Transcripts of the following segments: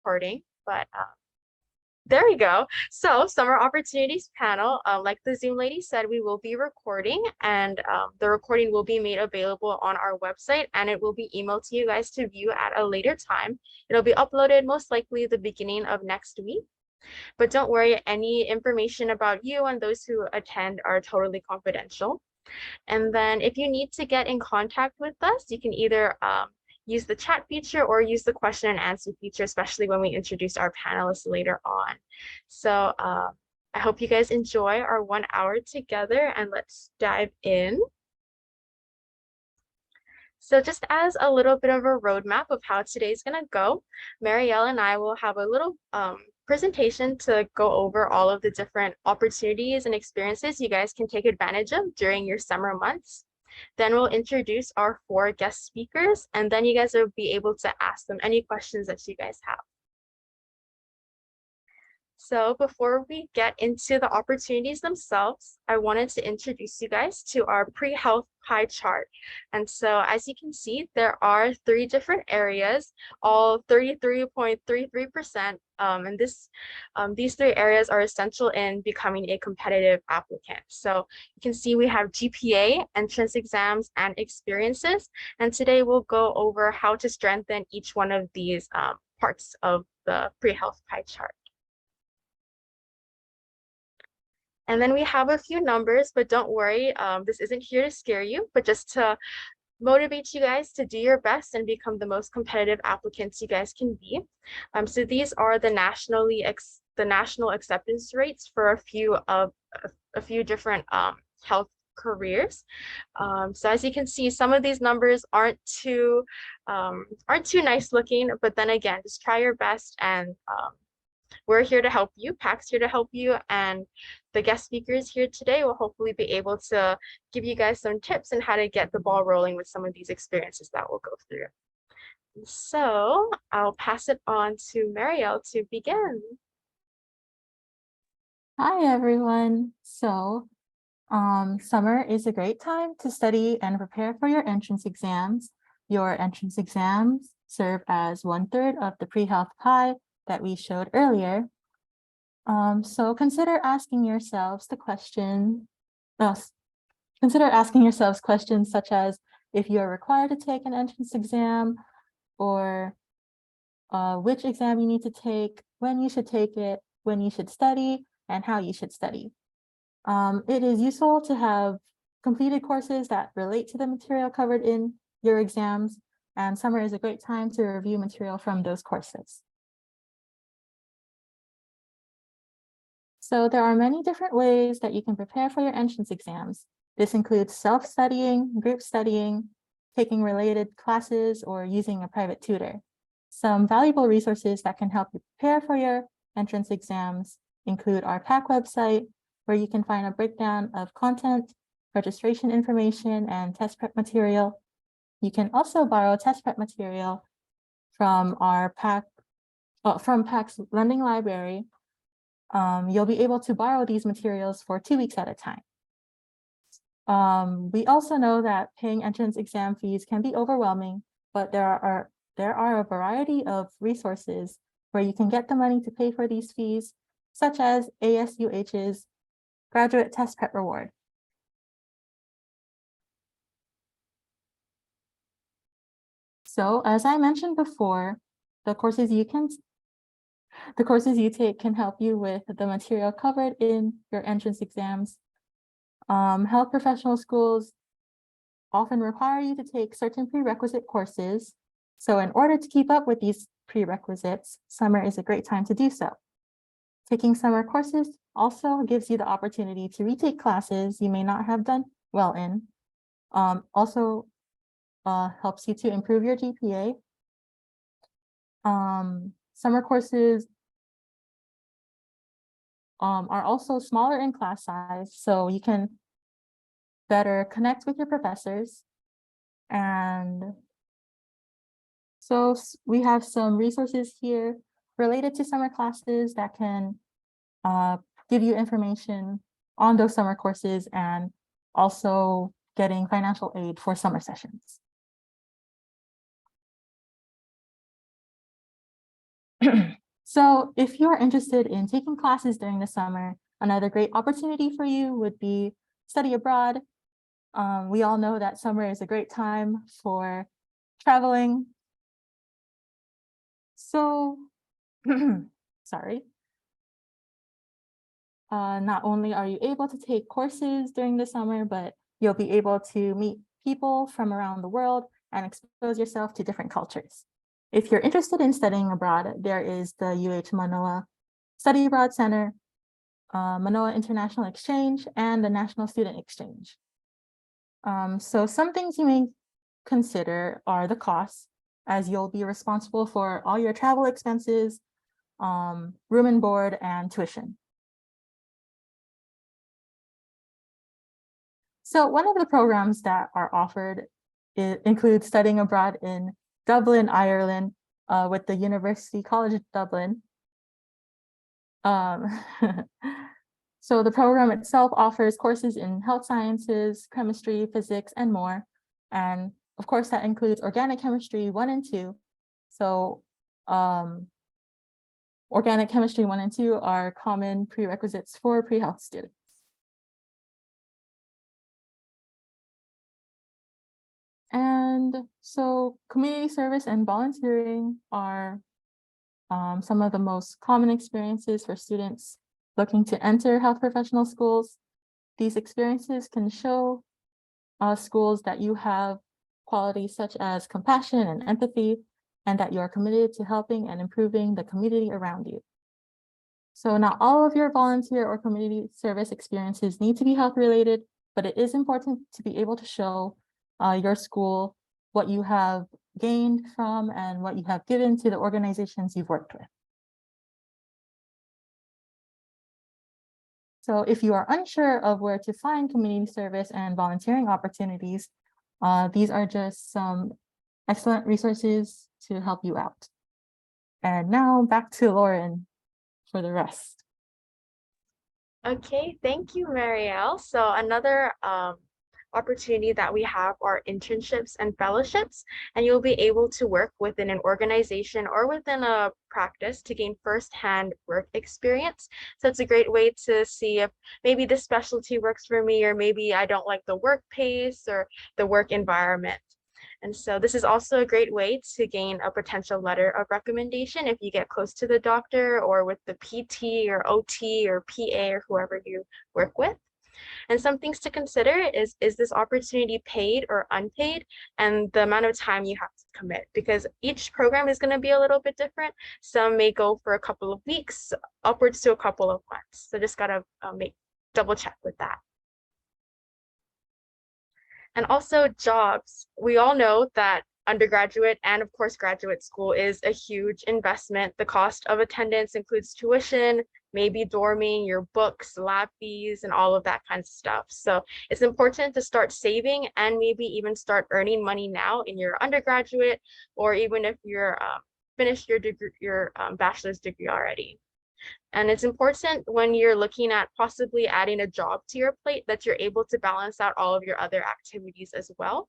recording, but there we go. So summer opportunities panel, like the Zoom lady said, we will be recording, and the recording will be made available on our website, and it will be emailed to you guys to view at a later time. It'll be uploaded most likely the beginning of next week. But don't worry, any information about you and those who attend are totally confidential. And then if you need to get in contact with us, you can either use the chat feature or use the question and answer feature, especially when we introduce our panelists later on. So I hope you guys enjoy our 1 hour together, and let's dive in. So just as a little bit of a roadmap of how today's gonna go, Marielle and I will have a little presentation to go over all of the different opportunities and experiences you guys can take advantage of during your summer months. Then we'll introduce our 4 guest speakers, and then you guys will be able to ask them any questions that you guys have. So before we get into the opportunities themselves, I wanted to introduce you guys to our pre-health pie chart. And so as you can see, there are 3 different areas, all 33.33%. And these 3 areas are essential in becoming a competitive applicant. So you can see we have GPA, entrance exams, and experiences. And today we'll go over how to strengthen each one of these parts of the pre-health pie chart. And then we have a few numbers, but don't worry, this isn't here to scare you, but just to motivate you guys to do your best and become the most competitive applicants you guys can be. So these are the national acceptance rates for a few different health careers. So as you can see, some of these numbers aren't too nice looking, but then again, just try your best, and we're here to help you. PAC's here to help you, and the guest speakers here today will hopefully be able to give you guys some tips on how to get the ball rolling with some of these experiences that we'll go through. So I'll pass it on to Marielle to begin. Hi, everyone. So summer is a great time to study and prepare for your entrance exams. Your entrance exams serve as 1/3 of the pre-health pie that we showed earlier. So consider asking yourselves questions such as if you're required to take an entrance exam, or which exam you need to take, when you should take it, when you should study, and how you should study. It is useful to have completed courses that relate to the material covered in your exams, and summer is a great time to review material from those courses. So there are many different ways that you can prepare for your entrance exams. This includes self-studying, group studying, taking related classes, or using a private tutor. Some valuable resources that can help you prepare for your entrance exams include our PAC website, where you can find a breakdown of content, registration information, and test prep material. You can also borrow test prep material from our PAC's lending library. You'll be able to borrow these materials for 2 weeks at a time. We also know that paying entrance exam fees can be overwhelming, but there are a variety of resources where you can get the money to pay for these fees, such as ASUH's Graduate Test Prep Reward. So as I mentioned before, the courses you take can help you with the material covered in your entrance exams. Health professional schools often require you to take certain prerequisite courses. So in order to keep up with these prerequisites, summer is a great time to do so. Taking summer courses also gives you the opportunity to retake classes you may not have done well in. Also helps you to improve your GPA. Summer courses are also smaller in class size, so you can better connect with your professors. And so we have some resources here related to summer classes that can give you information on those summer courses, and also getting financial aid for summer sessions. So if you're interested in taking classes during the summer, another great opportunity for you would be study abroad. We all know that summer is a great time for traveling. So, sorry. Not only are you able to take courses during the summer, but you'll be able to meet people from around the world and expose yourself to different cultures. If you're interested in studying abroad, there is the UH Manoa Study Abroad Center, Manoa International Exchange, and the National Student Exchange. So some things you may consider are the costs, as you'll be responsible for all your travel expenses, room and board, and tuition. So one of the programs that are offered includes studying abroad in Dublin, Ireland, with the University College of Dublin. So the program itself offers courses in health sciences, chemistry, physics, and more. And of course, that includes organic chemistry 1 and 2. So organic chemistry 1 and 2 are common prerequisites for pre-health students. And so community service and volunteering are some of the most common experiences for students looking to enter health professional schools. These experiences can show schools that you have qualities such as compassion and empathy, and that you are committed to helping and improving the community around you. So not all of your volunteer or community service experiences need to be health related, but it is important to be able to show your school what you have gained from and what you have given to the organizations you've worked with. So if you are unsure of where to find community service and volunteering opportunities, these are just some excellent resources to help you out. And now back to LAURYN for the rest. Okay, thank you, Marielle. So another opportunity that we have are internships and fellowships, and you'll be able to work within an organization or within a practice to gain firsthand work experience. So it's a great way to see if maybe this specialty works for me, or maybe I don't like the work pace or the work environment. And so this is also a great way to gain a potential letter of recommendation if you get close to the doctor or with the PT or OT or PA or whoever you work with. And some things to consider is this opportunity paid or unpaid, and the amount of time you have to commit, because each program is going to be a little bit different. Some may go for a couple of weeks, upwards to a couple of months. So just got to double check with that. And also jobs. We all know that undergraduate and of course graduate school is a huge investment. The cost of attendance includes tuition, maybe dorming, your books, lab fees, and all of that kind of stuff. So it's important to start saving and maybe even start earning money now in your undergraduate, or even if you're finished your degree, your bachelor's degree already. And it's important when you're looking at possibly adding a job to your plate that you're able to balance out all of your other activities as well.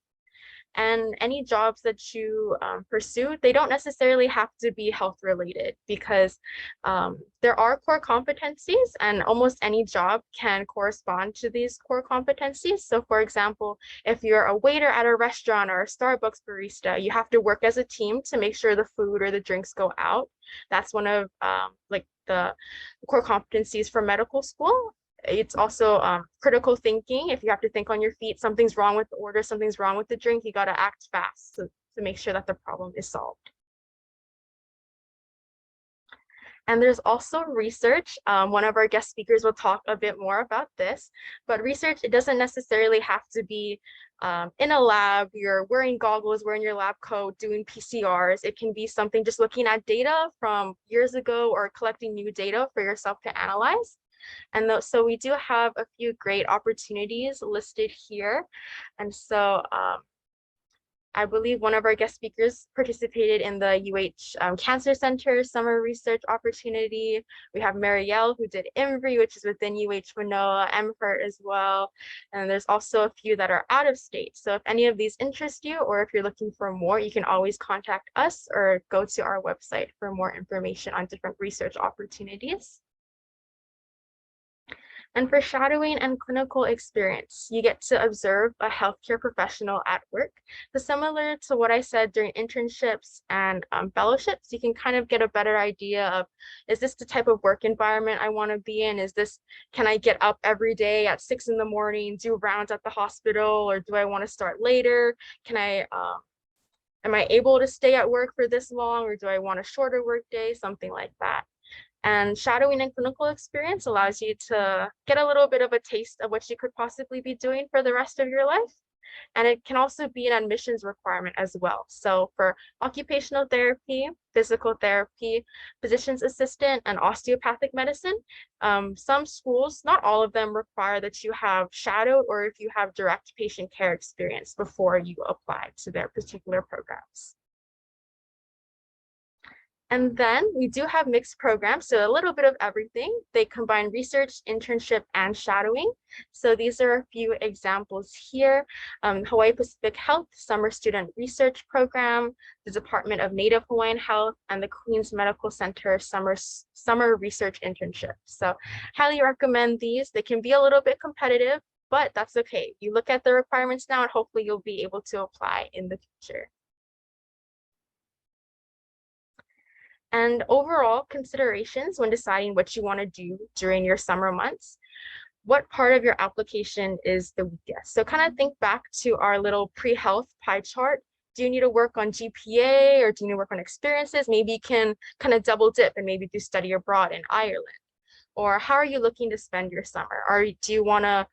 And any jobs that you pursue, they don't necessarily have to be health related, because there are core competencies, and almost any job can correspond to these core competencies. So for example, if you're a waiter at a restaurant or a Starbucks barista, you have to work as a team to make sure the food or the drinks go out. That's one of like the core competencies for medical school. It's also critical thinking. If you have to think on your feet, something's wrong with the order, something's wrong with the drink, you got to act fast to make sure that the problem is solved. And there's also research. One of our guest speakers will talk a bit more about this, but research, it doesn't necessarily have to be in a lab, you're wearing goggles, wearing your lab coat, doing PCRs. It can be something just looking at data from years ago or collecting new data for yourself to analyze. And so we do have a few great opportunities listed here. And so I believe one of our guest speakers participated in the UH Cancer Center summer research opportunity. We have Marielle who did IMVRI, which is within UH Manoa, MHERT as well. And there's also a few that are out of state. So if any of these interest you, or if you're looking for more, you can always contact us or go to our website for more information on different research opportunities. And for shadowing and clinical experience, you get to observe a healthcare professional at work. So similar to what I said during internships and fellowships, you can kind of get a better idea of, is this the type of work environment I want to be in? Can I get up every day at 6 in the morning, do rounds at the hospital, or do I want to start later? Am I able to stay at work for this long, or do I want a shorter work day? Something like that. And shadowing and clinical experience allows you to get a little bit of a taste of what you could possibly be doing for the rest of your life. And it can also be an admissions requirement as well. So for occupational therapy, physical therapy, physician's assistant, and osteopathic medicine, some schools, not all of them, require that you have shadowed or if you have direct patient care experience before you apply to their particular programs. And then we do have mixed programs, so a little bit of everything. They combine research, internship, and shadowing. So these are a few examples here. Hawaii Pacific Health Summer Student Research Program, the Department of Native Hawaiian Health, and the Queens Medical Center Summer Research Internship. So highly recommend these. They can be a little bit competitive, but that's okay. You look at the requirements now and hopefully you'll be able to apply in the future. And overall considerations when deciding what you want to do during your summer months. What part of your application is the weakest? So kind of think back to our little pre-health pie chart. Do you need to work on GPA or do you need to work on experiences? Maybe you can kind of double dip and maybe do study abroad in Ireland. Or how are you looking to spend your summer? Do you want to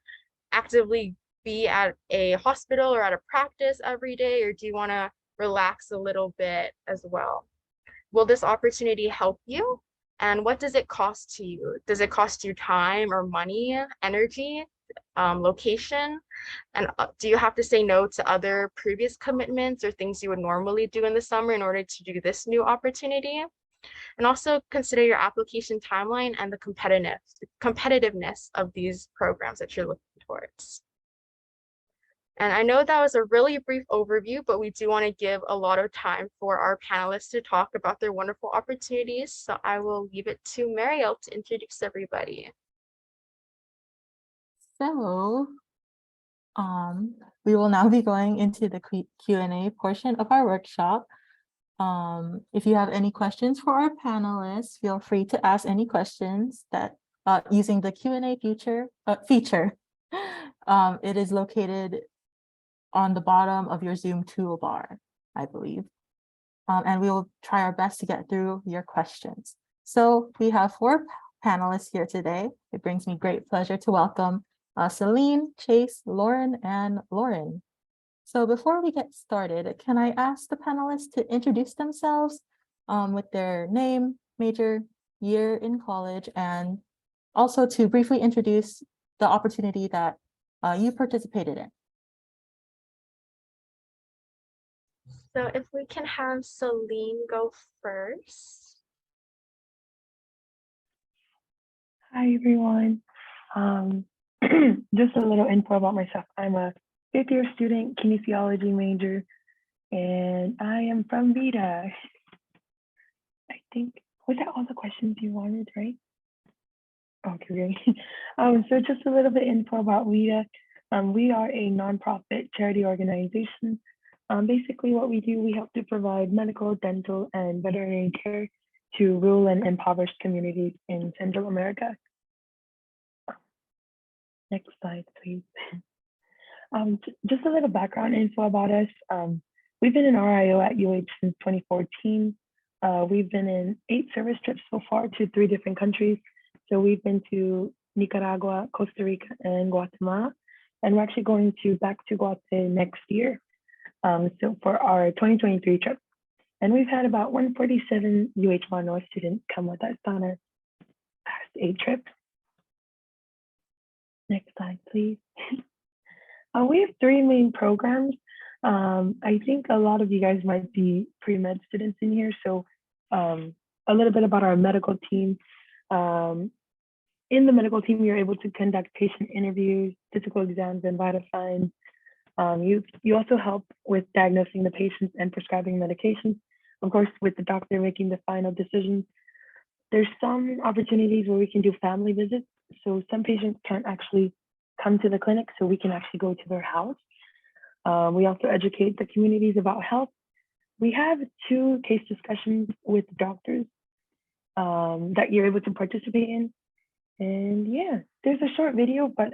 actively be at a hospital or at a practice every day, or do you want to relax a little bit as well? Will this opportunity help you? And what does it cost to you? Does it cost you time or money, energy, location? And do you have to say no to other previous commitments or things you would normally do in the summer in order to do this new opportunity? And also consider your application timeline and the competitiveness of these programs that you're looking towards. And I know that was a really brief overview, but we do want to give a lot of time for our panelists to talk about their wonderful opportunities. So I will leave it to Marielle to introduce everybody. So we will now be going into the Q&A portion of our workshop. If you have any questions for our panelists, feel free to ask any questions that using the Q&A feature. It is located on the bottom of your Zoom toolbar, I believe. And we will try our best to get through your questions. So we have 4 panelists here today. It brings me great pleasure to welcome Celine, Chase, Lauren, and LAURYN. So before we get started, can I ask the panelists to introduce themselves with their name, major, year in college, and also to briefly introduce the opportunity that you participated in. So if we can have Celine go first. Hi, everyone. Just a little info about myself. I'm a 5th-year student, kinesiology major, and I am from Vita. I think, was that all the questions you wanted, right? Okay, great. So just a little bit info about Vita. We are a nonprofit charity organization. Basically what we do, we help to provide medical, dental, and veterinary care to rural and impoverished communities in Central America. Next slide, please. Just a little background info about us. We've been an RIO at UH since 2014. We've been in 8 service trips so far to 3 different countries. So we've been to Nicaragua, Costa Rica, and Guatemala. And we're actually going back to Guatemala next year. So for our 2023 trip. And we've had about 147 UH Manoa students come with us on our past 8 trips. Next slide, please. We have 3 main programs. I think a lot of you guys might be pre-med students in here, so a little bit about our medical team. In the medical team, you're able to conduct patient interviews, physical exams, and vital signs. You also help with diagnosing the patients and prescribing medications, of course, with the doctor making the final decisions. There's some opportunities where we can do family visits. So some patients can't actually come to the clinic, so we can actually go to their house. We also educate the communities about health. We have 2 case discussions with doctors that you're able to participate in. And yeah, there's a short video, but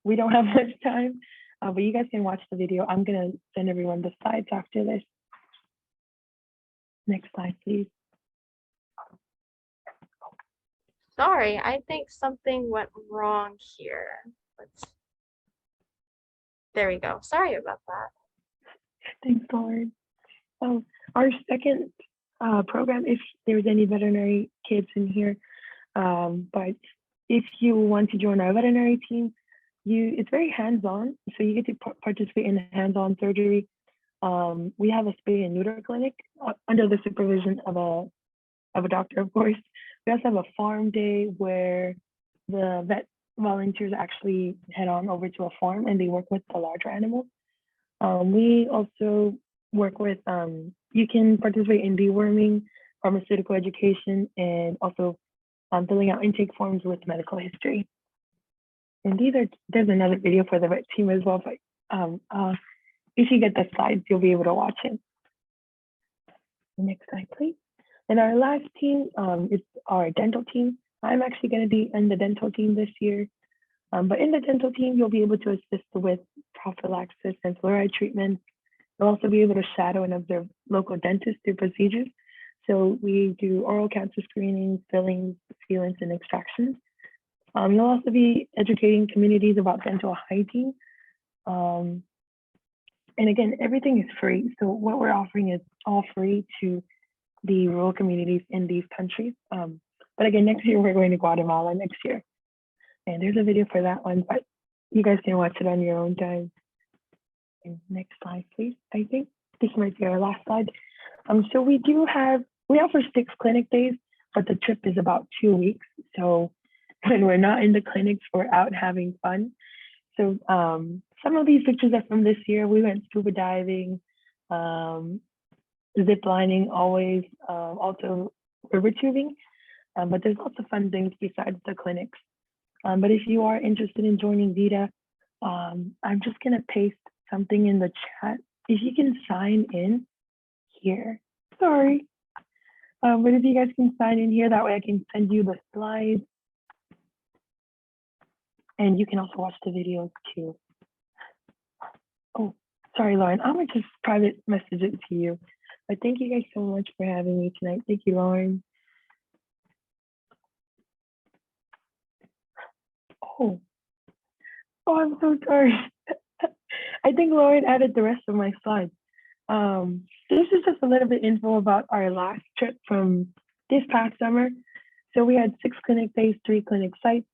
we don't have much time. But you guys can watch the video. I'm gonna send everyone the slides after this. Next slide, please. Sorry, I think something went wrong here. There we go. Sorry about that. Thanks, Lauren. Our second program, if there's any veterinary kids in here, but if you want to join our veterinary team, it's very hands-on, so you get to participate in hands-on surgery. We have a spay and neuter clinic under the supervision of a doctor, of course. We also have a farm day where the vet volunteers actually head on over to a farm and they work with the larger animals. We also work with, you can participate in deworming, pharmaceutical education, and also filling out intake forms with medical history. And there's another video for the vet team as well, but if you get the slides, you'll be able to watch it. Next slide, please. And our last team is our dental team. I'm actually going to be in the dental team this year. But in the dental team, you'll be able to assist with prophylaxis and fluoride treatments. You'll also be able to shadow and observe local dentists through procedures. So we do oral cancer screenings, fillings, sealants, and extractions. You'll also be educating communities about dental hygiene. And again, everything is free. So what we're offering is all free to the rural communities in these countries. But again, next year, we're going to Guatemala next year. And there's a video for that one, but you guys can watch it on your own time. And next slide, please. I think this might be our last slide. So we offer 6 clinic days, but the trip is about 2 weeks. So when we're not in the clinics, we're out having fun. So some of these pictures are from this year. We went scuba diving, zip lining, always, also river tubing. But there's lots of fun things besides the clinics. But if you are interested in joining VITA, I'm just gonna paste something in the chat. If you can sign in here, sorry. But if you guys can sign in here, that way I can send you the slides. And you can also watch the videos too. Oh, sorry, Lauren, I'm gonna just private message it to you. But thank you guys so much for having me tonight. Thank you, Lauren. Oh, I'm so sorry. I think Lauren added the rest of my slides. This is just a little bit info about our last trip from this past summer. So we had 6 clinic days, 3 clinic sites.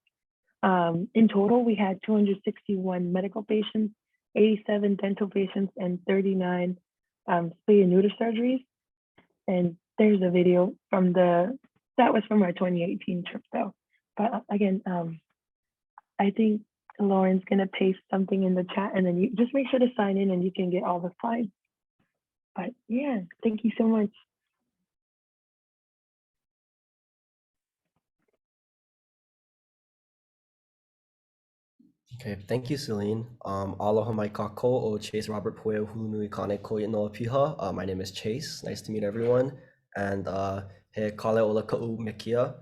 In total, we had 261 medical patients, 87 dental patients, and 39 spay and neuter surgeries. And there's a video from that was from our 2018 trip though. But again, I think Lauren's gonna paste something in the chat, and then you just make sure to sign in and you can get all the slides. But yeah, thank you so much. Okay, thank you, Celine. Aloha mai kako o Chase Robert Poe Hunui Kane Koya no Piha. My name is Chase. Nice to meet everyone. And he kale ola ka'u mekia.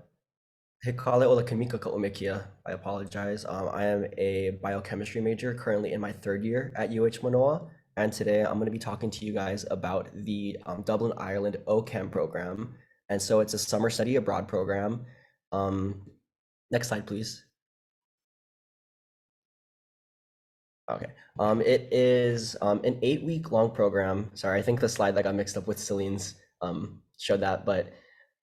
He kale ola kamika ka'u mekia. I apologize. I am a biochemistry major currently in my 3rd year at UH Manoa. And today I'm going to be talking to you guys about the Dublin, Ireland OChem program. And so it's a summer study abroad program. Next slide, please. Okay. It is an 8-week long program. Sorry, I think the slide that got mixed up with Celine's showed that, but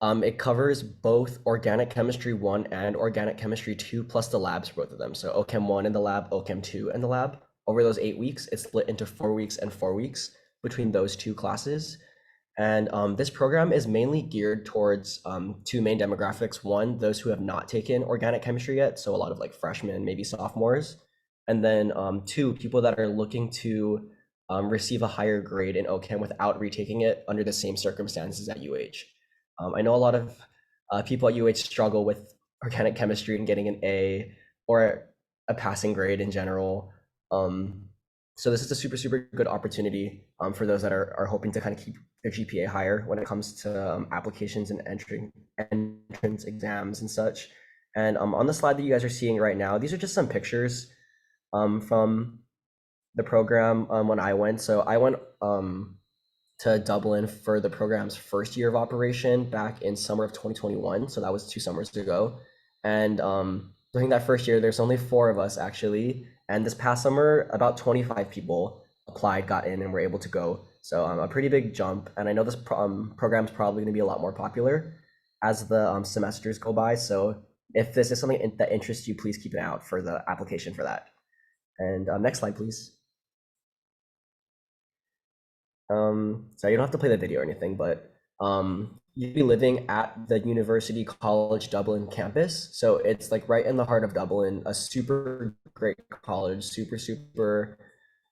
it covers both organic chemistry 1 and organic chemistry 2 plus the labs for both of them. So OChem 1 in the lab, OChem 2 in the lab over those 8 weeks, it's split into 4 weeks and 4 weeks between those two classes. And this program is mainly geared towards two main demographics. One, those who have not taken organic chemistry yet, so a lot of like freshmen, maybe sophomores. And then two, people that are looking to receive a higher grade in OChem without retaking it under the same circumstances at UH. I know a lot of people at UH struggle with organic chemistry and getting an A or a passing grade in general. So this is a super, super good opportunity for those that are hoping to kind of keep their GPA higher when it comes to applications and entrance exams and such. And on the slide that you guys are seeing right now, these are just some pictures from the program when I went. So I went to Dublin for the program's first year of operation back in summer of 2021. So that was 2 summers ago. And during that first year, there's only 4 of us actually. And this past summer, about 25 people applied, got in, and were able to go. So a pretty big jump. And I know this program is probably going to be a lot more popular as the semesters go by. So if this is something that interests you, please keep an eye out for the application for that. And next slide, please. So you don't have to play the video or anything, but you'd be living at the University College Dublin campus. So it's like right in the heart of Dublin, a super great college, super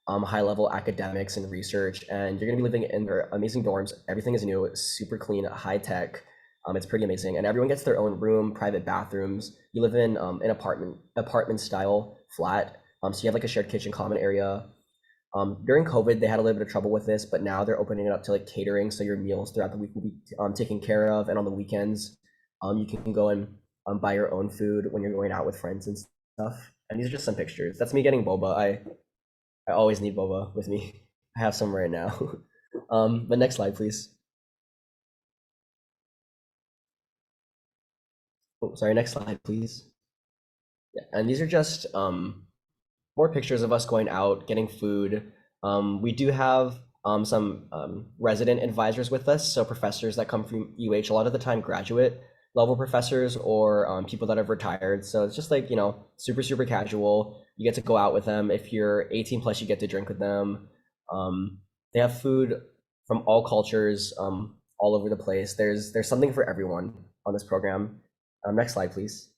high level academics and research. And you're gonna be living in their amazing dorms. Everything is new, super clean, high tech. It's pretty amazing. And everyone gets their own room, private bathrooms. You live in an apartment style flat. So you have like a shared kitchen, common area. During COVID, they had a little bit of trouble with this, but now they're opening it up to like catering. So your meals throughout the week will be taken care of. And on the weekends, you can go and buy your own food when you're going out with friends and stuff. And these are just some pictures. That's me getting boba. I always need boba with me. I have some right now. The next slide, please. Oh, sorry, next slide, please. Yeah, and these are just more pictures of us going out, getting food. We do have some resident advisors with us, so professors that come from UH, a lot of the time graduate level professors or people that have retired. So it's just like, you know, super casual. You get to go out with them. If you're 18 plus, you get to drink with them. They have food from all cultures, all over the place. There's something for everyone on this program. Next slide, please.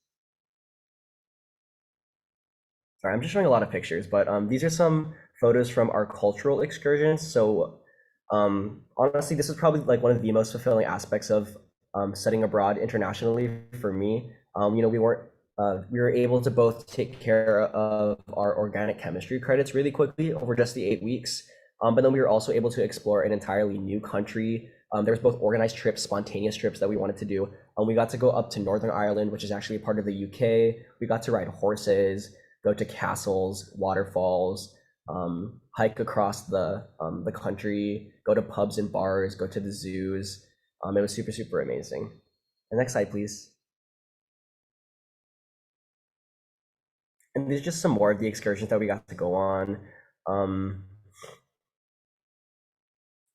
Sorry, I'm just showing a lot of pictures, but these are some photos from our cultural excursions. So honestly, this is probably like one of the most fulfilling aspects of studying abroad internationally for me. You know, we were able to both take care of our organic chemistry credits really quickly over just the 8 weeks, but then we were also able to explore an entirely new country. There was both organized trips, spontaneous trips that we wanted to do. We got to go up to Northern Ireland, which is actually part of the UK. We got to ride horses, go to castles, waterfalls, hike across the country, go to pubs and bars, go to the zoos. It was super amazing. The next slide, please. And there's just some more of the excursions that we got to go on.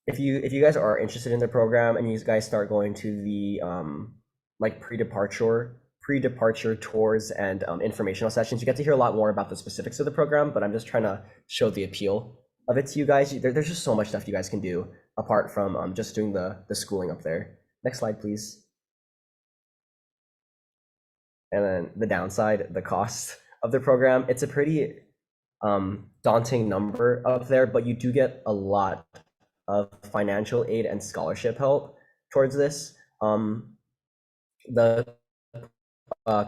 If you guys are interested in the program and you guys start going to the like pre-departure tours and informational sessions, you get to hear a lot more about the specifics of the program, but I'm just trying to show the appeal of it to you guys. There's just so much stuff you guys can do apart from just doing the schooling up there. Next slide, please. And then the downside, the cost of the program. It's a pretty daunting number up there, but you do get a lot of financial aid and scholarship help towards this. The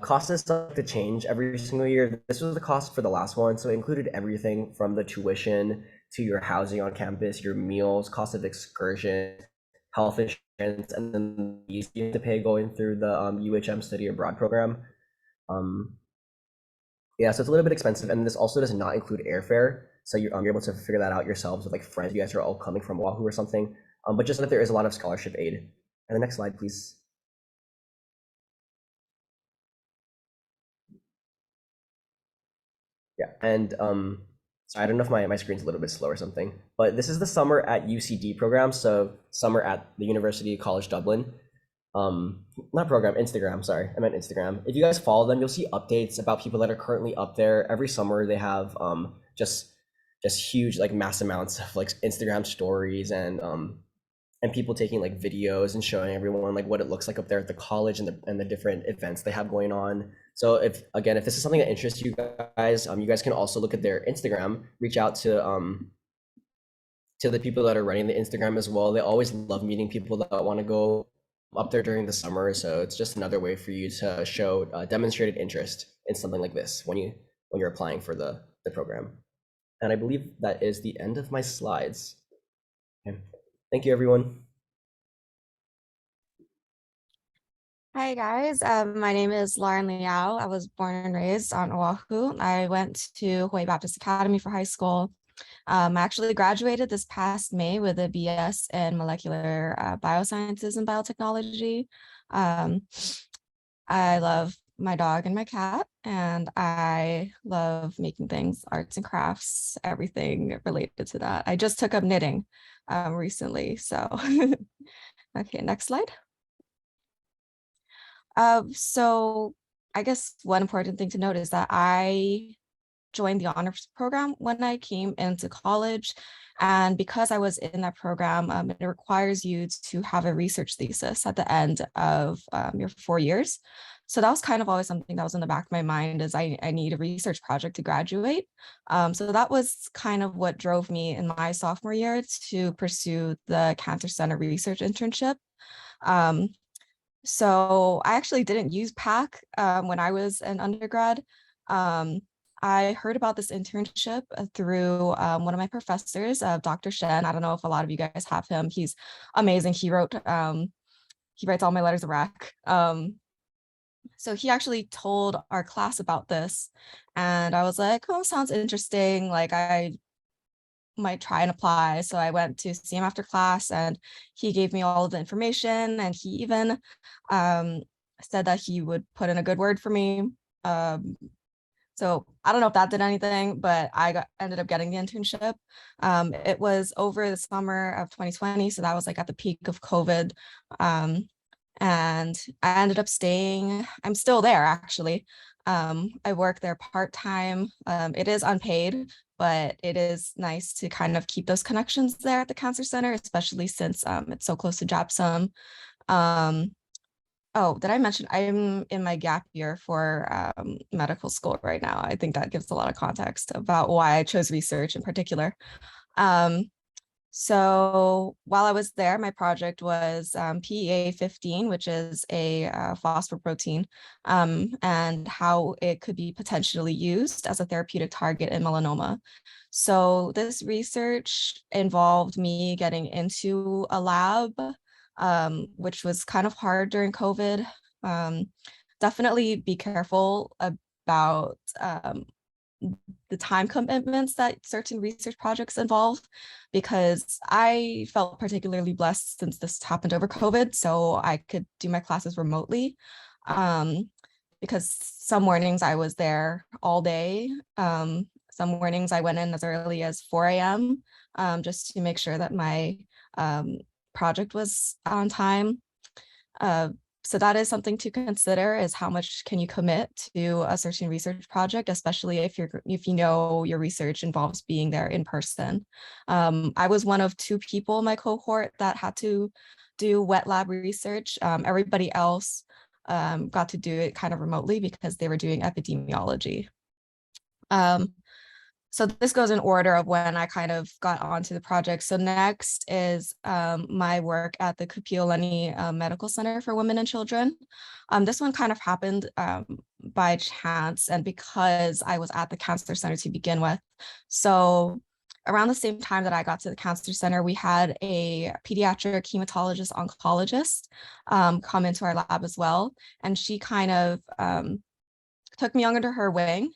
cost is subject to change every single year. This was the cost for the last one, so it included everything from the tuition to your housing on campus, your meals, cost of excursion, health insurance, and then you have to pay going through the UHM study abroad program. Yeah, so it's a little bit expensive, and this also does not include airfare. So you're able to figure that out yourselves with like friends. You guys are all coming from Oahu or something. But just that there is a lot of scholarship aid. And the next slide, please. Yeah, and so I don't know if my screen's a little bit slow or something, but this is the summer at UCD program. So summer at the University College Dublin. Not program, Instagram, sorry, I meant Instagram. If you guys follow them, you'll see updates about people that are currently up there. Every summer they have just just huge, like mass amounts of like Instagram stories and people taking like videos and showing everyone like what it looks like up there at the college and the different events they have going on. So if this is something that interests you guys can also look at their Instagram, reach out to the people that are running the Instagram as well. They always love meeting people that want to go up there during the summer. So it's just another way for you to show demonstrated interest in something like this when you're applying for the program. And I believe that is the end of my slides. Okay. Thank you, everyone. Hi guys, my name is LAURYN LIAO. I was born and raised on Oahu. I went to Hawaii Baptist Academy for high school. I actually graduated this past May with a BS in molecular biosciences and biotechnology. I love my dog and my cat, and I love making things, arts and crafts, everything related to that. I just took up knitting recently, so okay, next slide. So I guess one important thing to note is that I joined the honors program when I came into college. And because I was in that program, it requires you to have a research thesis at the end of your 4 years. So that was kind of always something that was in the back of my mind, is I need a research project to graduate. So that was kind of what drove me in my sophomore year to pursue the Cancer Center research internship. So I actually didn't use PAC when I was an undergrad. I heard about this internship through one of my professors, Dr. Shen. I don't know if a lot of you guys have him. He's amazing. He writes all my letters of rec. So he actually told our class about this, and I was like, oh, sounds interesting. Like I might try and apply. So I went to see him after class, and he gave me all of the information, and he even said that he would put in a good word for me. So I don't know if that did anything, but I ended up getting the internship. It was over the summer of 2020. So that was like at the peak of COVID. And I ended up staying. I'm still there, actually. I work there part-time. It is unpaid, but it is nice to kind of keep those connections there at the Cancer Center, especially since it's so close to JAPSOM. Oh, did I mention I'm in my gap year for medical school right now? I think that gives a lot of context about why I chose research in particular. So while I was there, my project was PEA15, which is a phosphoprotein, and how it could be potentially used as a therapeutic target in melanoma. So this research involved me getting into a lab, which was kind of hard during COVID. Definitely be careful about the time commitments that certain research projects involve, because I felt particularly blessed since this happened over COVID, so I could do my classes remotely. Because some mornings I was there all day. Some mornings I went in as early as 4 a.m. Just to make sure that my project was on time. So that is something to consider, is how much can you commit to a certain research project, especially if you know your research involves being there in person. I was one of 2 people in my cohort that had to do wet lab research. Everybody else got to do it kind of remotely because they were doing epidemiology. So this goes in order of when I kind of got onto the project. So next is my work at the Kapiolani Medical Center for Women and Children. This one kind of happened by chance, and because I was at the Cancer Center to begin with. So around the same time that I got to the Cancer Center, we had a pediatric hematologist oncologist come into our lab as well. And she kind of took me under her wing,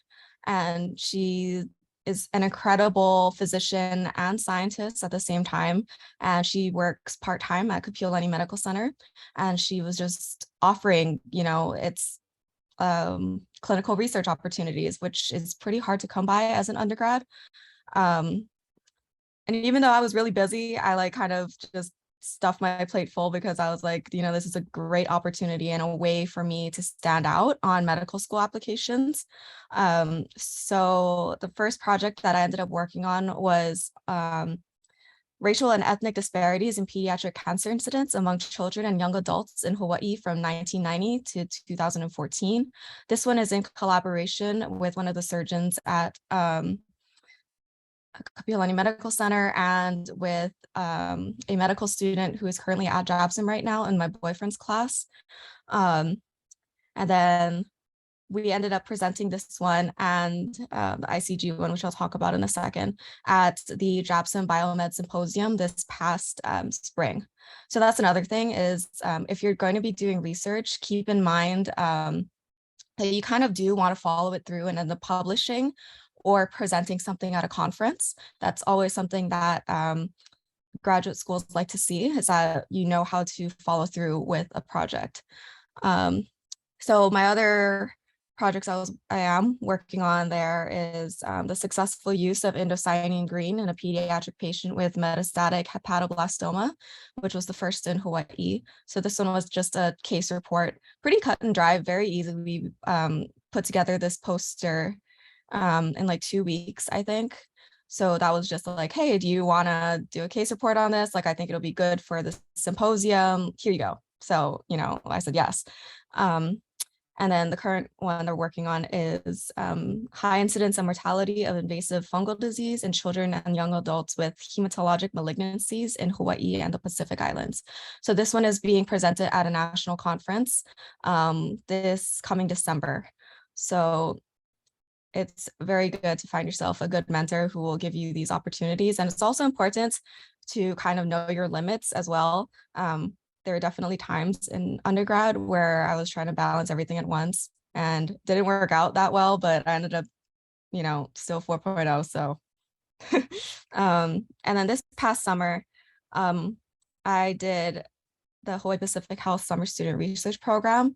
and she is an incredible physician and scientist at the same time. And she works part-time at Kapiolani Medical Center. And she was just offering, it's clinical research opportunities, which is pretty hard to come by as an undergrad. And even though I was really busy, I kind of just stuffed my plate full because I was like, this is a great opportunity and a way for me to stand out on medical school applications. So the first project that I ended up working on was racial and ethnic disparities in pediatric cancer incidence among children and young adults in Hawaii from 1990 to 2014. This one is in collaboration with one of the surgeons at Kapiolani Medical Center and with a medical student who is currently at Jabson right now in my boyfriend's class. And then we ended up presenting this one and the ICG one, which I'll talk about in a second, at the Jabson Biomed Symposium this past spring. So that's another thing is if you're going to be doing research, keep in mind that you kind of do want to follow it through and end up publishing or presenting something at a conference. That's always something that graduate schools like to see, is that you know how to follow through with a project. So my other projects I am working on there is the successful use of indocyanine green in a pediatric patient with metastatic hepatoblastoma, which was the first in Hawaii. So this one was just a case report, pretty cut and dry, very easily put together this poster in like 2 weeks, I think. So that was just like, hey, do you want to do a case report on this? Like, I think it'll be good for the symposium. Here you go. So, I said yes. And then the current one they're working on is high incidence and mortality of invasive fungal disease in children and young adults with hematologic malignancies in Hawaii and the Pacific Islands. So this one is being presented at a national conference this coming December. So it's very good to find yourself a good mentor who will give you these opportunities. And it's also important to kind of know your limits as well. There were definitely times in undergrad where I was trying to balance everything at once and didn't work out that well, but I ended up, still 4.0. So, and then this past summer, I did the Hawaii Pacific Health Summer Student Research Program.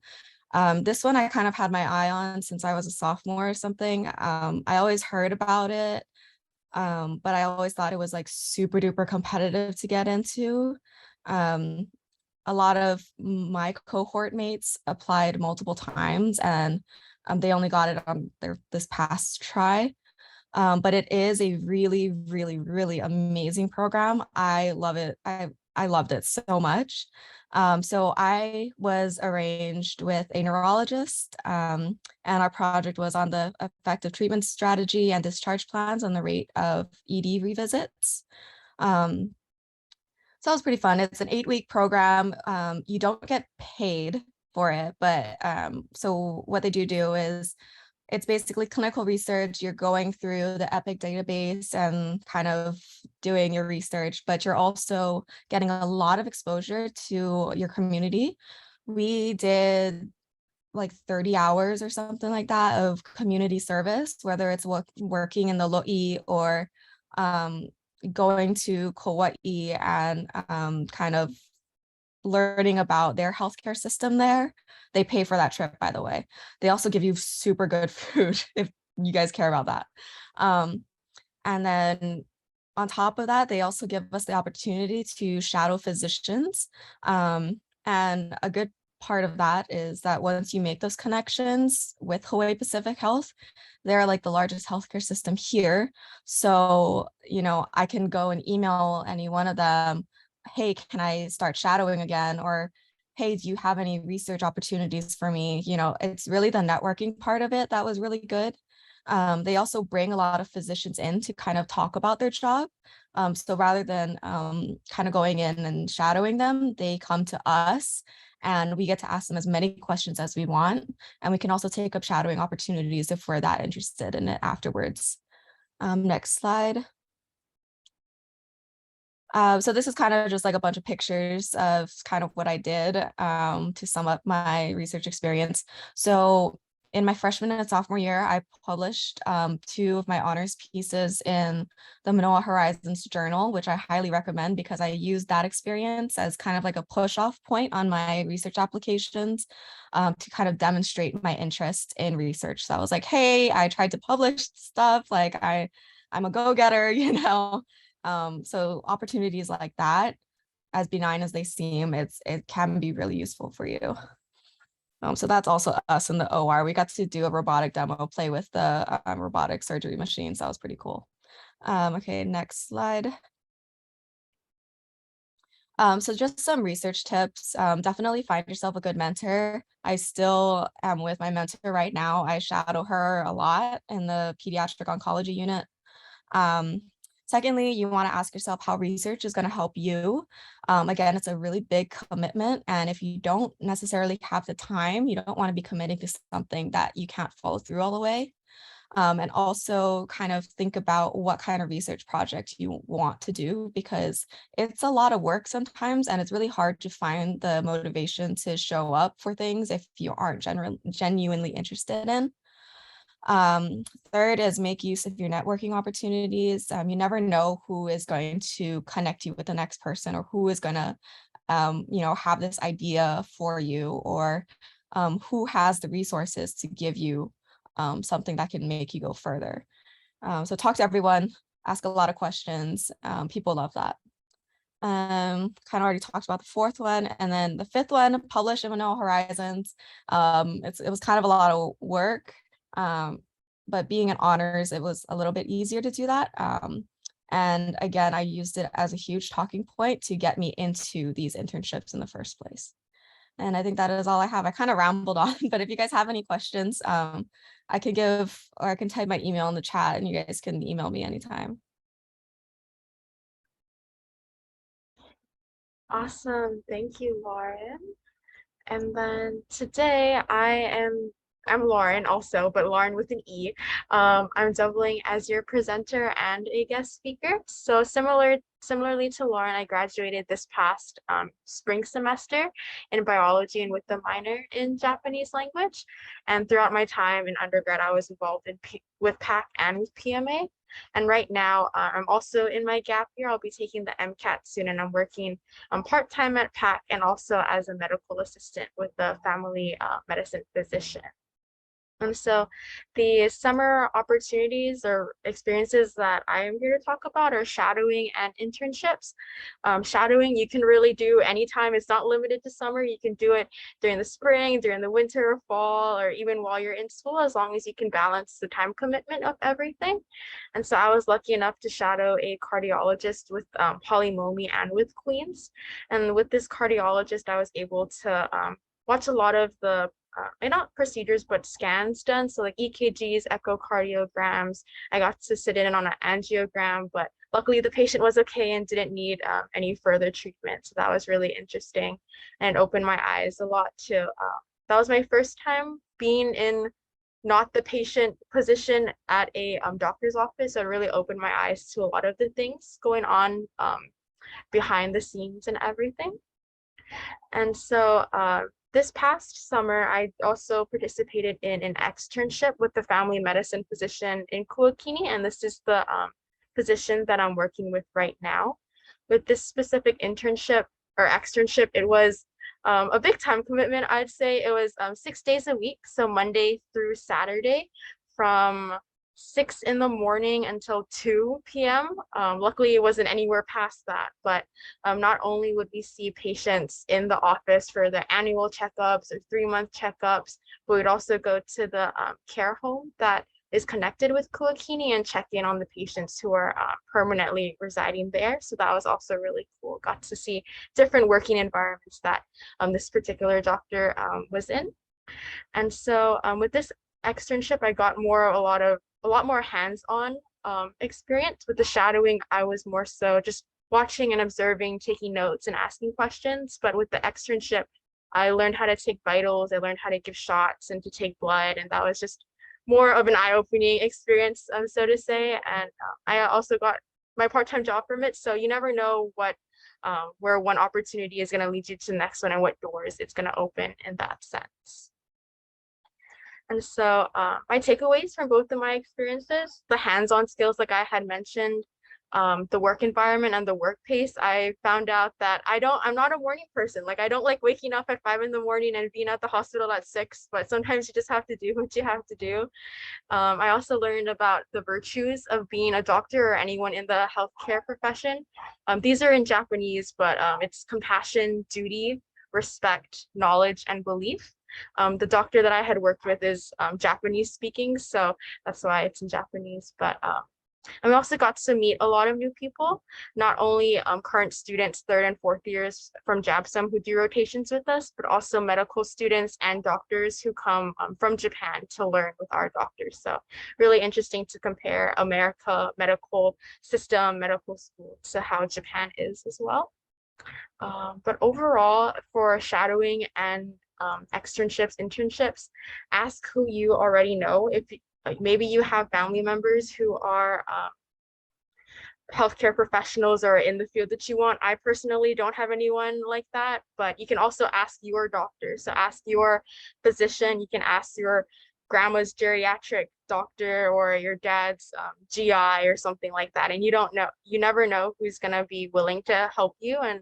This one I kind of had my eye on since I was a sophomore or something. I always heard about it, but I always thought it was like super duper competitive to get into. A lot of my cohort mates applied multiple times and they only got it on this past try. But it is a really, really, really amazing program. I love it. I loved it so much. So I was arranged with a neurologist and our project was on the effective treatment strategy and discharge plans on the rate of ED revisits. So it was pretty fun. It's an 8-week program. You don't get paid for it, but so what they do is it's basically clinical research. You're going through the EPIC database and kind of doing your research, but you're also getting a lot of exposure to your community. We did like 30 hours or something like that of community service, whether it's working in the lo'i or going to Kauai and kind of learning about their healthcare system there. They pay for that trip, by the way. They also give you super good food if you guys care about that. And then on top of that, they also give us the opportunity to shadow physicians. And a good part of that is that once you make those connections with Hawaii Pacific Health, they're like the largest healthcare system here. So, I can go and email any one of them, hey, can I start shadowing again? Or, hey, do you have any research opportunities for me? It's really the networking part of it that was really good. They also bring a lot of physicians in to kind of talk about their job. So rather than kind of going in and shadowing them, they come to us and we get to ask them as many questions as we want. And we can also take up shadowing opportunities if we're that interested in it afterwards. Next slide. So this is kind of just like a bunch of pictures of kind of what I did to sum up my research experience. So in my freshman and sophomore year, I published 2 of my honors pieces in the Manoa Horizons Journal, which I highly recommend because I used that experience as kind of like a push-off point on my research applications to kind of demonstrate my interest in research. So I was like, hey, I tried to publish stuff, like I'm a go-getter, So opportunities like that as benign as they seem, it can be really useful for you. So that's also us in the OR. We got to do a robotic demo, play with the robotic surgery machines. That was pretty cool. Okay, next slide. So just some research tips. Definitely find yourself a good mentor. I still am with my mentor right now. I shadow her a lot in the pediatric oncology unit. Secondly, you want to ask yourself how research is going to help you. Again, it's a really big commitment. And if you don't necessarily have the time, you don't want to be committing to something that you can't follow through all the way. And also kind of think about what kind of research project you want to do, because it's a lot of work sometimes, and it's really hard to find the motivation to show up for things if you aren't genuinely interested in. Third is make use of your networking opportunities. You never know who is going to connect you with the next person, or who is going to, have this idea for you, or who has the resources to give you something that can make you go further. So talk to everyone, ask a lot of questions. People love that. Kind of already talked about the fourth one, and then the fifth one, publish in Manoa Horizons. It was kind of a lot of work, but being in honors, it was a little bit easier to do that. And again, I used it as a huge talking point to get me into these internships in the first place. And I think that is all I have. I kind of rambled on, but if you guys have any questions, I can type my email in the chat and you guys can email me anytime. Awesome. Thank you, Lauren. And then today I'm Lauren also, but Lauren with an E. I'm doubling as your presenter and a guest speaker. So similarly to Lauren, I graduated this past spring semester in biology and with the minor in Japanese language. And throughout my time in undergrad, I was involved with PAC and with PMA. And right now, I'm also in my gap year. I'll be taking the MCAT soon, and I'm working part-time at PAC and also as a medical assistant with the family medicine physician. And so the summer opportunities or experiences that I am here to talk about are shadowing and internships. Shadowing you can really do anytime. It's not limited to summer. You can do it during the spring, during the winter or fall, or even while you're in school, as long as you can balance the time commitment of everything. And so I was lucky enough to shadow a cardiologist with Polymomy and with Queens. And with this cardiologist, I was able to watch a lot of the not procedures, but scans done. So like EKGs, echocardiograms. I got to sit in on an angiogram, but luckily the patient was okay and didn't need any further treatment. So that was really interesting and opened my eyes a lot too. That was my first time being in not the patient position at a doctor's office. So it really opened my eyes to a lot of the things going on behind the scenes and everything. And so this past summer, I also participated in an externship with the family medicine physician in Kuakini, and this is the position that I'm working with right now. With this specific internship or externship, it was a big time commitment. I'd say it was 6 days a week, so Monday through Saturday from 6 in the morning until 2 p.m. Luckily, it wasn't anywhere past that, but not only would we see patients in the office for the annual checkups or 3-month checkups, but we'd also go to the care home that is connected with Kuakini and check in on the patients who are permanently residing there. So that was also really cool. Got to see different working environments that this particular doctor was in. And so with this externship, I got a lot more hands-on experience. With the shadowing, I was more so just watching and observing, taking notes and asking questions. But with the externship, I learned how to take vitals, I learned how to give shots and to take blood, and that was just more of an eye-opening experience, so to say. And I also got my part-time job permit, so you never know where one opportunity is going to lead you to the next one and what doors it's going to open in that sense. And so my takeaways from both of my experiences, the hands-on skills like I had mentioned, the work environment and the work pace, I found out that I'm not a morning person. Like I don't like waking up at 5 in the morning and being at the hospital at 6, but sometimes you just have to do what you have to do. I also learned about the virtues of being a doctor or anyone in the healthcare profession. These are in Japanese, but it's compassion, duty, respect, knowledge, and belief. The doctor that I had worked with is Japanese speaking, so that's why it's in Japanese. But and we also got to meet a lot of new people, not only current students, 3rd and 4th years from JABSOM who do rotations with us, but also medical students and doctors who come from Japan to learn with our doctors. So really interesting to compare America medical system, medical school to how Japan is as well. But overall, for shadowing and externships, internships, ask who you already know. If like maybe you have family members who are healthcare professionals or in the field that you want. I personally don't have anyone like that, but you can also ask your doctor. So ask your physician, you can ask your grandma's geriatric doctor or your dad's GI or something like that. And you never know who's gonna be willing to help you and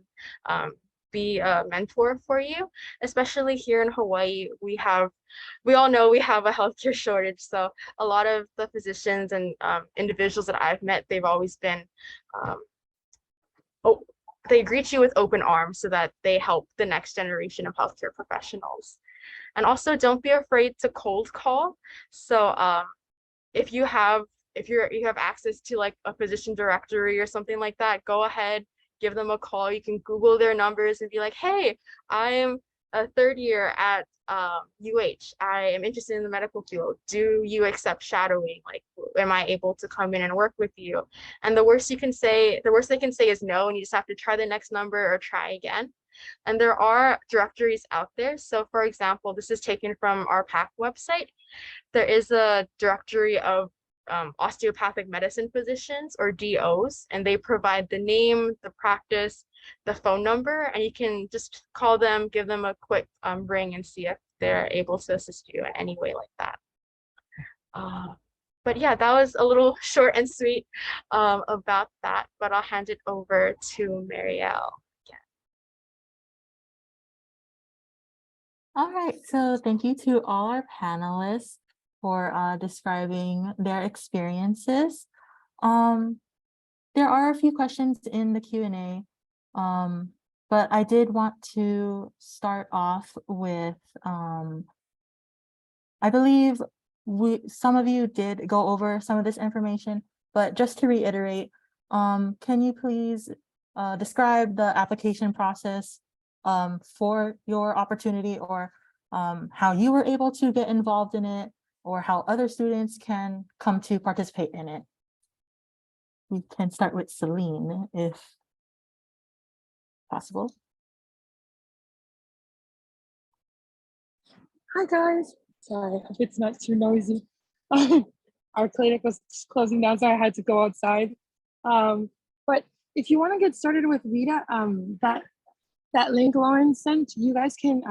be a mentor for you. Especially here in Hawaii, we all know we have a healthcare shortage. So a lot of the physicians and individuals that I've met, they've always been, they greet you with open arms so that they help the next generation of healthcare professionals. And also don't be afraid to cold call. So if you have access to like a physician directory or something like that, go ahead, give them a call. You can Google their numbers and be like, hey, I am a 3rd year at UH. I am interested in the medical field. Do you accept shadowing? Like, am I able to come in and work with you? And the worst they can say is no, and you just have to try the next number or try again. And there are directories out there. So for example, this is taken from our PAC website. There is a directory of osteopathic medicine physicians or DOs, and they provide the name, the practice, the phone number, and you can just call them, give them a quick ring and see if they're able to assist you in any way like that. But yeah, that was a little short and sweet about that, but I'll hand it over to Marielle. All right, so thank you to all our panelists for describing their experiences. There are a few questions in the Q&A, but I did want to start off with, I believe some of you did go over some of this information, but just to reiterate, can you please describe the application process for your opportunity, or how you were able to get involved in it, or how other students can come to participate in it? We can start with Celine, if possible. Hi guys, sorry if it's not too noisy. Our clinic was closing down, so I had to go outside. But if you want to get started with Rita, that link Lauren sent, you guys can,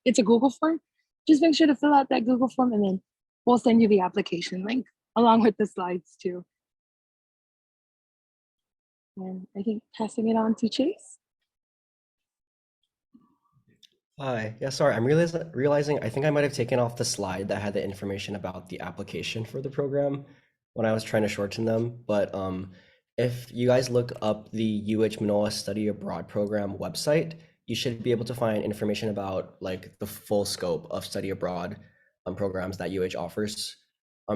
it's a Google form. Just make sure to fill out that Google form, and then we'll send you the application link along with the slides too. And I think passing it on to Chase. Hi. Yeah, sorry. I'm realizing I think I might have taken off the slide that had the information about the application for the program when I was trying to shorten them. But if you guys look up the UH Manoa Study Abroad program website, you should be able to find information about like the full scope of study abroad programs that UH offers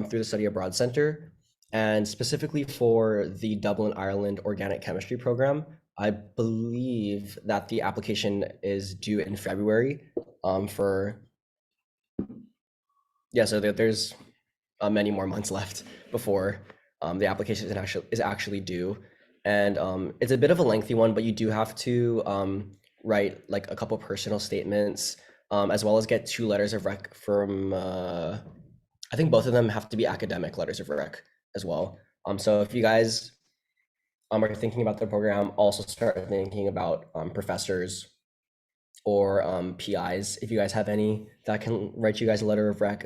through the Study Abroad Center. And specifically for the Dublin, Ireland Organic Chemistry program, I believe that the application is due in February so there's many more months left before the application is actually due. And it's a bit of a lengthy one, but you do have to write like a couple personal statements, as well as get 2 letters of rec from, I think both of them have to be academic letters of rec as well. So if you guys are thinking about the program, also start thinking about professors or PIs, if you guys have any that can write you guys a letter of rec.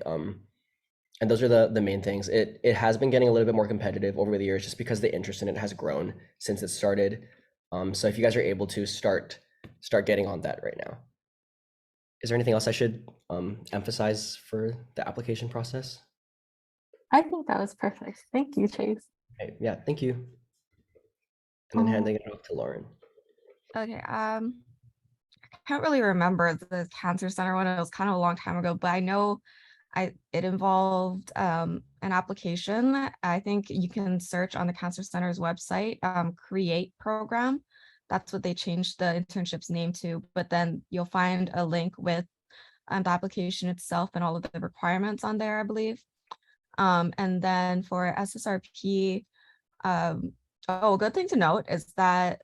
And those are the main things. It has been getting a little bit more competitive over the years just because the interest in it has grown since it started. So if you guys are able to start getting on that right now. Is there anything else I should emphasize for the application process? I think that was perfect. Thank you, Chase. Okay, yeah, thank you. And then Um, handing it off to Lauren. Okay, I can't really remember the cancer center one. It was kind of a long time ago, but I know it involved an application. I think you can search on the Cancer Center's website, create program. That's what they changed the internships name to, but then you'll find a link with the application itself and all of the requirements on there, I believe. And then for SSRP, a good thing to note is that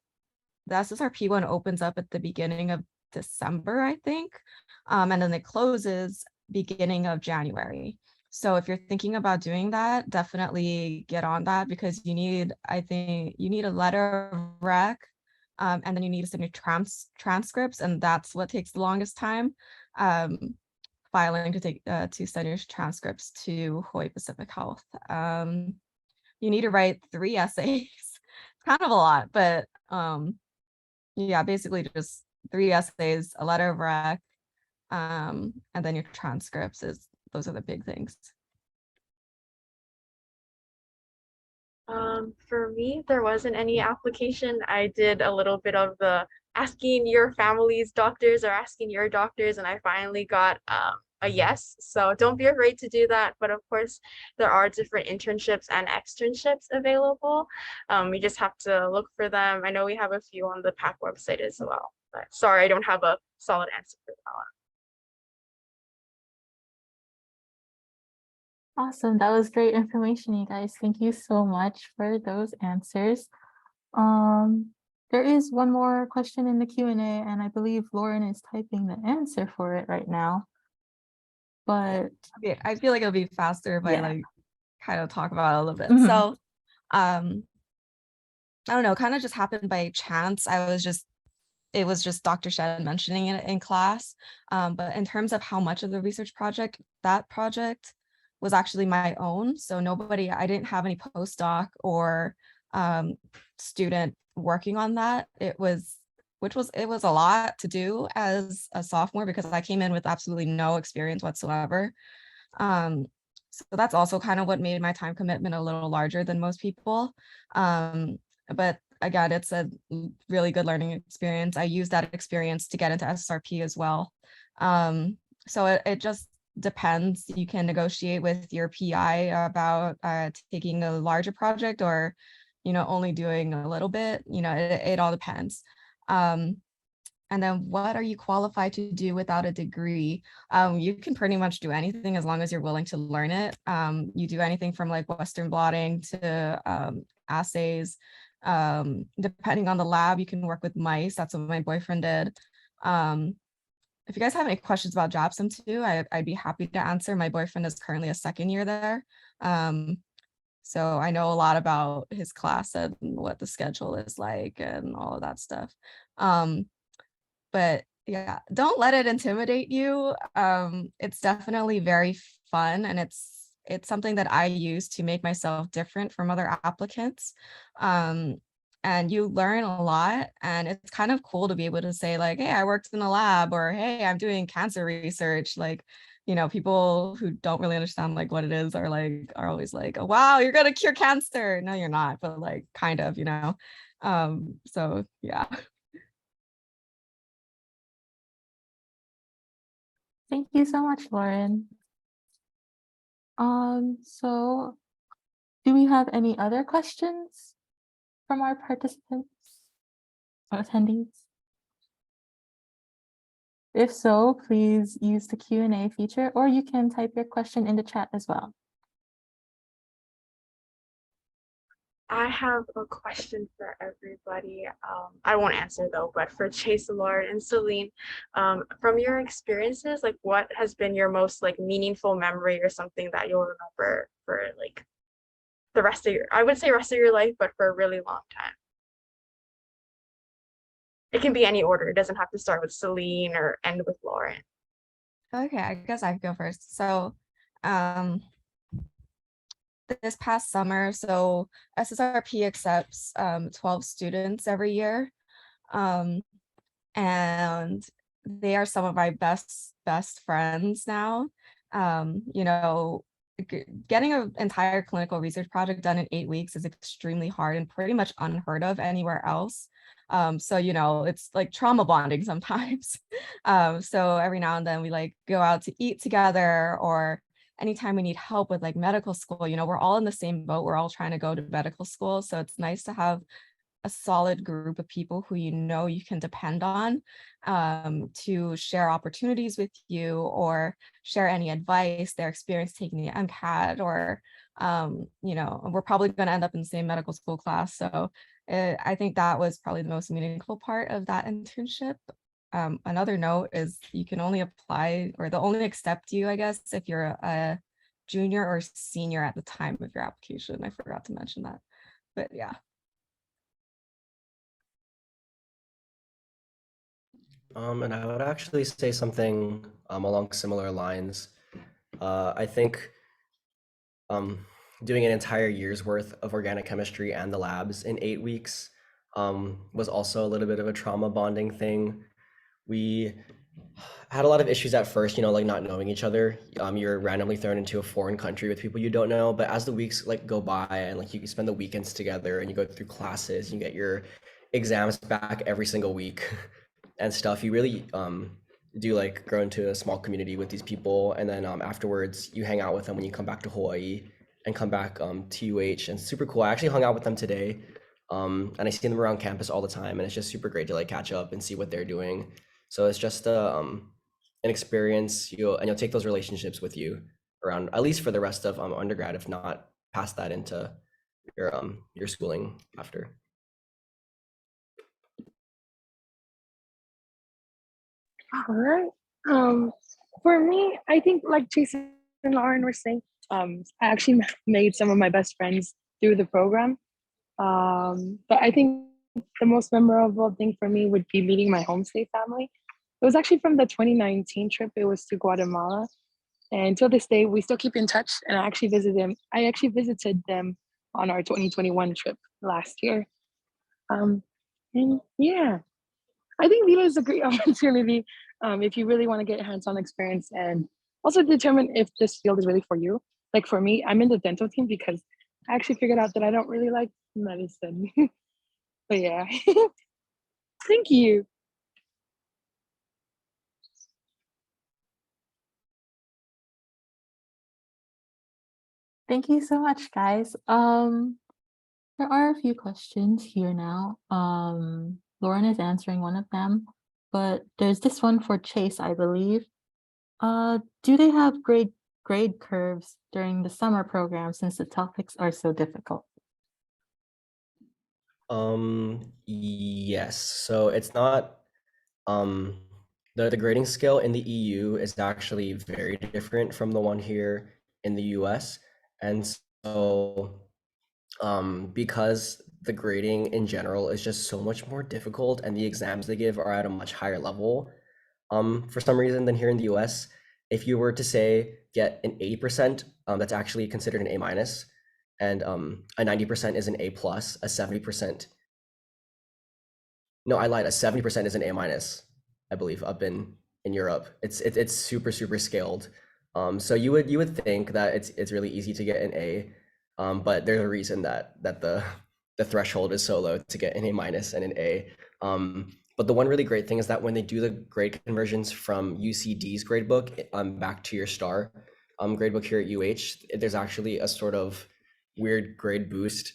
the SSRP one opens up at the beginning of December, I think, and then it closes beginning of January. So if you're thinking about doing that, definitely get on that because you need, I think you need a letter of rec, and then you need to send your transcripts, and that's what takes the longest time. Filing to send your transcripts to Hawaii Pacific Health. You need to write 3 essays. It's kind of a lot, but yeah, basically just 3 essays, a letter of rec, and then your transcripts those are the big things. For me, there wasn't any application. I did a little bit of the asking your family's doctors or asking your doctors, and I finally got a yes. So don't be afraid to do that. But of course, there are different internships and externships available. We just have to look for them. I know we have a few on the PAC website as well. But sorry, I don't have a solid answer for that one. Awesome. That was great information, you guys. Thank you so much for those answers. There is one more question in the Q&A, and I believe LAURYN is typing the answer for it right now. But okay, I feel like it'll be faster if I like kind of talk about it a little bit. Mhm. So I don't know, kind of just happened by chance. It was just Dr. Shen mentioning it in class. But in terms of how much of the research project, that project was actually my own. So I didn't have any postdoc or student working on that. It was a lot to do as a sophomore because I came in with absolutely no experience whatsoever. So that's also kind of what made my time commitment a little larger than most people. But again, it's a really good learning experience. I used that experience to get into SSRP as well. So it just depends. You can negotiate with your PI about taking a larger project or, only doing a little bit. It all depends. And then what are you qualified to do without a degree? You can pretty much do anything as long as you're willing to learn it. You do anything from like Western blotting to assays. Depending on the lab, you can work with mice. That's what my boyfriend did. If you guys have any questions about JAPSIM too, I'd be happy to answer. My boyfriend is currently a second year there. So I know a lot about his class and what the schedule is like and all of that stuff. But yeah, don't let it intimidate you. It's definitely very fun and it's something that I use to make myself different from other applicants. And you learn a lot and it's kind of cool to be able to say like, hey, I worked in a lab or hey, I'm doing cancer research. Like, people who don't really understand like what it is are always like, oh, wow, you're gonna cure cancer. No, you're not, but like kind of, so yeah. thank you so much, LAURYN. So do we have any other questions from our participants or attendees? If so, please use the Q&A feature, or you can type your question in the chat as well. I have a question for everybody. I won't answer though, but for Chase, Lauren, and Celine, from your experiences, like what has been your most like meaningful memory or something that you'll remember for like the rest of I would say rest of your life, but for a really long time? It can be any order. It doesn't have to start with Celine or end with Lauren. Okay, I guess I can go first. So, this past summer, so SSRP accepts 12 students every year. And they are some of my best friends now. You know, getting an entire clinical research project done in 8 weeks is extremely hard and pretty much unheard of anywhere else. So, you know, it's like trauma bonding sometimes. So every now and then we like go out to eat together, or anytime we need help with like medical school, you know, we're all in the same boat. We're all trying to go to medical school. So it's nice to have a solid group of people who you know you can depend on to share opportunities with you, or share any advice, their experience taking the MCAT, or you know, we're probably going to end up in the same medical school class. So I think that was probably the most meaningful part of that internship. Another note is you can only apply, or they'll only accept you, I guess, if you're a junior or senior at the time of your application. I forgot to mention that, but yeah. And I would actually say something along similar lines. I think doing an entire year's worth of organic chemistry and the labs in 8 weeks was also a little bit of a trauma bonding thing. We had a lot of issues at first, you know, like not knowing each other. You're randomly thrown into a foreign country with people you don't know, but as the weeks like go by and like you spend the weekends together and you go through classes, you get your exams back every single week and stuff, you really do like grow into a small community with these people. And then afterwards you hang out with them when you come back to Hawaii and come back to UH, and it's super cool. I actually hung out with them today, and I see them around campus all the time, and it's just super great to like catch up and see what they're doing. So it's just an experience. You'll take those relationships with you around, at least for the rest of undergrad, if not pass that into your schooling after. All right. For me, I think like Jason and Lauren were saying, I actually made some of my best friends through the program. But I think the most memorable thing for me would be meeting my homestay family. It was actually from the 2019 trip. It was to Guatemala. And to this day, we still keep in touch. And I actually visited them on our 2021 trip last year. And yeah, I think Vita is a great opportunity if you really want to get hands-on experience and also determine if this field is really for you. Like for me, I'm in the dental team because I actually figured out that I don't really like medicine. But yeah, thank you. Thank you so much, guys. There are a few questions here now. Lauren is answering one of them, but there's this one for Chase, I believe. Do they have grade curves during the summer program since the topics are so difficult? Yes. So it's not the grading scale in the EU is actually very different from the one here in the US. And so because the grading in general is just so much more difficult and the exams they give are at a much higher level, for some reason than here in the US, if you were to say get an 80%, that's actually considered an A minus, and a 90% is an A plus, a 70%. No, I lied. A 70% is an A minus, I believe, up in Europe. It's super scaled. So you would think that it's really easy to get an A, but there's a reason that the threshold is so low to get an A minus and an A. But the one really great thing is that when they do the grade conversions from UCD's gradebook back to your STAR gradebook here at UH, there's actually a sort of weird grade boost.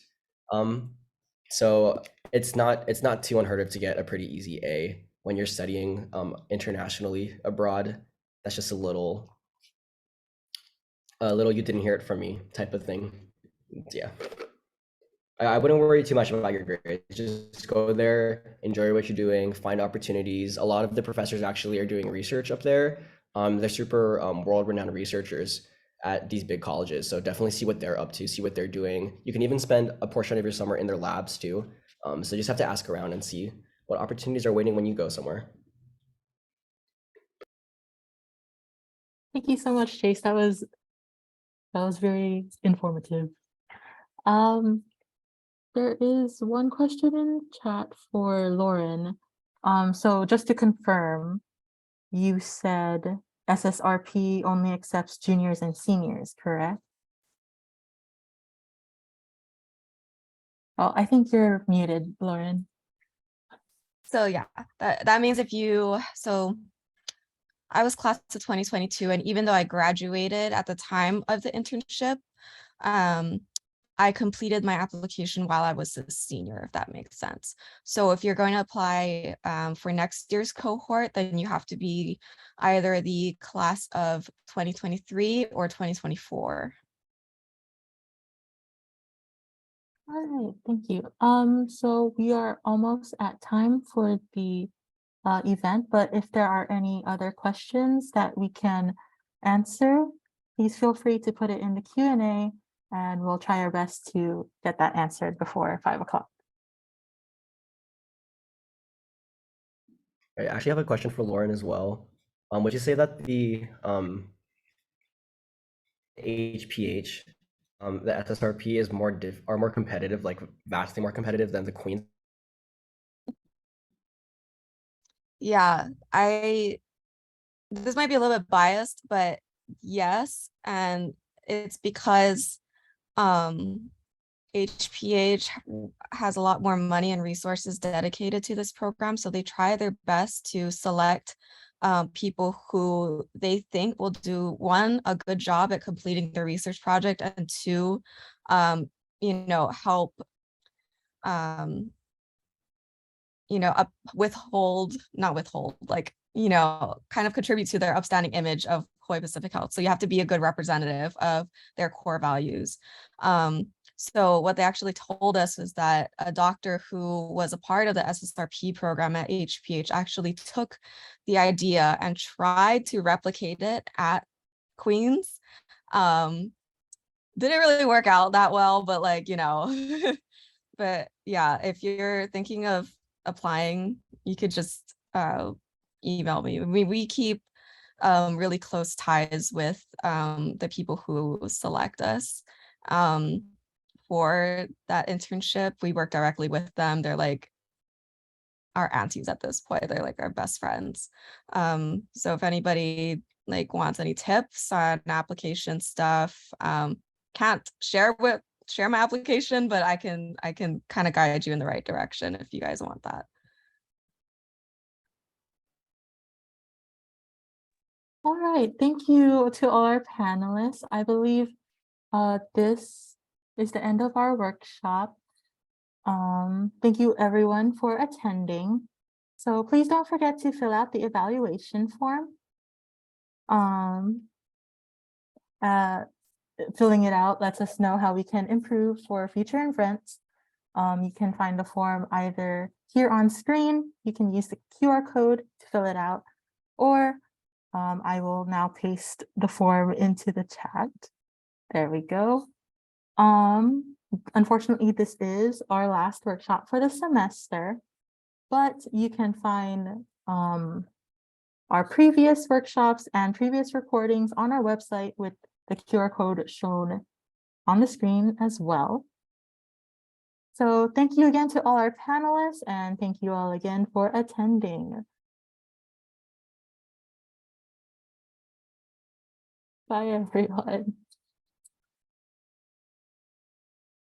So it's not too unheard of to get a pretty easy A when you're studying internationally abroad. That's just a little you didn't hear it from me type of thing. Yeah. I wouldn't worry too much about your grades. Just go there, enjoy what you're doing, find opportunities. A lot of the professors actually are doing research up there. They're super world-renowned researchers at these big colleges. So definitely see what they're up to, see what they're doing. You can even spend a portion of your summer in their labs too. So you just have to ask around and see what opportunities are waiting when you go somewhere. Thank you so much, Chase. That was very informative. There is one question in chat for Lauren. So just to confirm, you said SSRP only accepts juniors and seniors, correct? Oh, I think you're muted, Lauren. So yeah, that means I was class of 2022, and even though I graduated at the time of the internship, I completed my application while I was a senior, if that makes sense. So if you're going to apply for next year's cohort, then you have to be either the class of 2023 or 2024. All right, thank you. So we are almost at time for the event, but if there are any other questions that we can answer, please feel free to put it in the Q&A and we'll try our best to get that answered before 5 o'clock. I actually have a question for Lauren as well. Would you say that the HPH, the SSRP is more competitive, like vastly more competitive than the Queens? Yeah, this might be a little bit biased, but yes, and it's because HPH has a lot more money and resources dedicated to this program, so they try their best to select people who they think will do, one, a good job at completing their research project, and two, help kind of contribute to their upstanding image of Hawaii Pacific Health. So you have to be a good representative of their core values. So what they actually told us was that a doctor who was a part of the SSRP program at HPH actually took the idea and tried to replicate it at Queens. Didn't really work out that well, but but yeah, if you're thinking of applying, you could just email me. We keep really close ties with the people who select us for that internship. We work directly with them. They're like our aunties at this point. They're like our best friends. So if anybody wants any tips on application stuff, can't share my application, but I can kind of guide you in the right direction if you guys want that. All right, thank you to all our panelists. I believe this is the end of our workshop. Thank you everyone for attending. So please don't forget to fill out the evaluation form. Filling it out lets us know how we can improve for future events. You can find the form either here on screen. You can use the QR code to fill it out, or I will now paste the form into the chat. There we go. Unfortunately, this is our last workshop for the semester, but you can find our previous workshops and previous recordings on our website with the QR code shown on the screen as well. So thank you again to all our panelists, and thank you all again for attending. Bye, everyone.